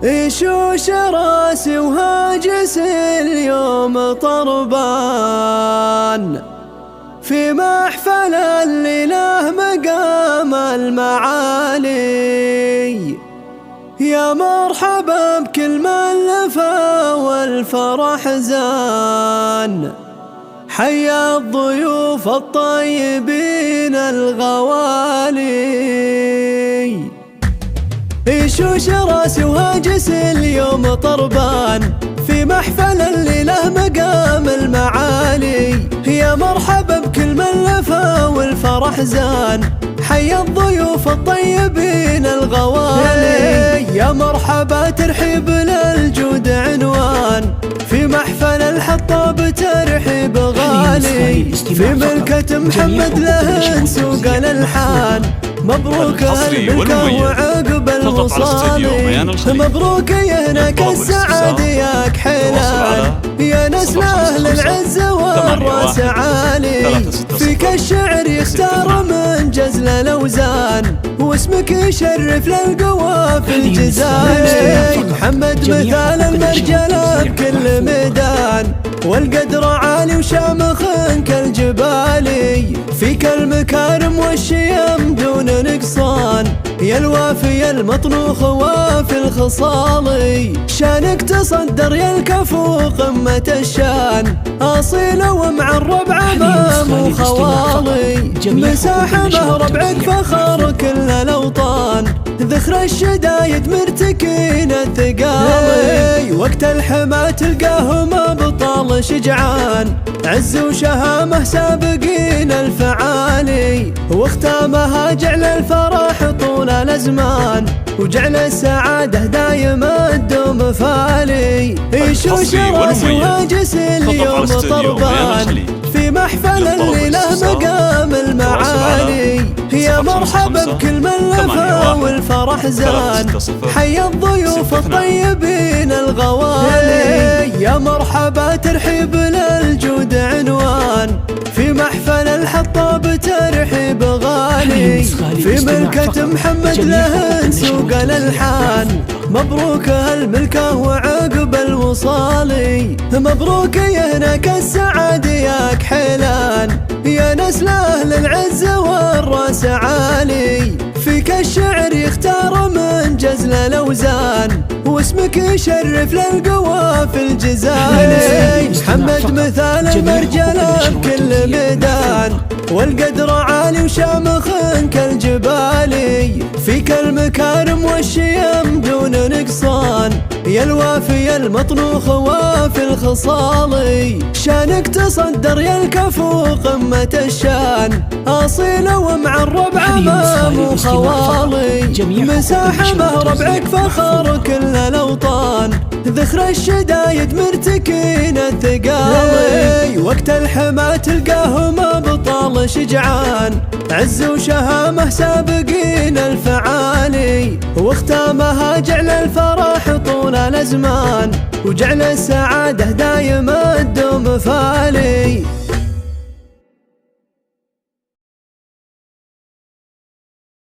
يشوش راسي وهاجس اليوم طربان في محفل اللي له مقام المعالي. يا مرحبا بكل من لفى والفرح زان، حيا الضيوف الطيبين الغوالي. يشوش راسي وهاجس اليوم طربان في محفل اللي له مقام المعالي. يا مرحبا بكل من لفى والفرح زان، حيا الضيوف الطيبين الغوالي. يا مرحبا ترحيب للجود عنوان في محفل الحطاب، ترحيب غالي في ملكة محمد له سوق الالحان. مبروك هالملكة وعقب الوصالي، مبروك يهناك السعد يا كحيلان. يا نسل أهل العزة والراس عالي، فيك الشعر يختار من جزل الأوزان، واسمك يشرف للقوافل الجزالي. محمد مثال المرجلة بكل ميدان، والقدر عالي وشامخ كالجبالي. فيك المكارم والشيم دون نقصان، يا الوافي المطنوخ وافي الخصالي. شانك تصدر يا الكفو قمة الشان، أصيل ومعرب عمام وخوالي. مساحبه ربعك فخر كل الأوطان، ذخر الشدايد مرتكين الثقالي. وقت الحما تلقاهم أبطال شجعان، عز وشهامه سابقين الفعالي. واختامها جعل الفرح طول الأزمان، وجعل السعادة دايما تدوم فالي. يشوش راسي وهاجس اليوم طربان في محفل اللي له مقام المعالي. يا مرحبا بكل من لفى والفرح زان، حيا الضيوف الطيبين الغوالي. يا مرحبا ترحيب للجود عنوان في محفل الحطاب، ترحيب غالي في ملكة محمد له سوق الالحان. مبروك هالملكة وعقب الوصالي، مبروك يهناك السعد يا كحيلان. يا نسل أهل العزة والراس عالي، فيك الشعر يختار من جزل الأوزان، واسمك يشرف للقوافل الجزالي. محمد مثال المرجلة بكل ميدان، والقدر عالي وشامخ كالجبالي. فيك المكارم والشيم دون نقصان، يا الوافي المطنوخ وافي الخصالي. شانك تصدر يا الكفو قمة الشان، أصيل ومعرب عمام وخوالي. مساحبه ربعك فخر كل الأوطان، ذخر الشدايد مرتكين الثقالي. وقت الحما تلقاهم أبطال شجعان، عز وشهامه سابقين الفعالي. واختامها جعل الفرح طول الأزمان، وجعل السعادة دايما تدوم فالي.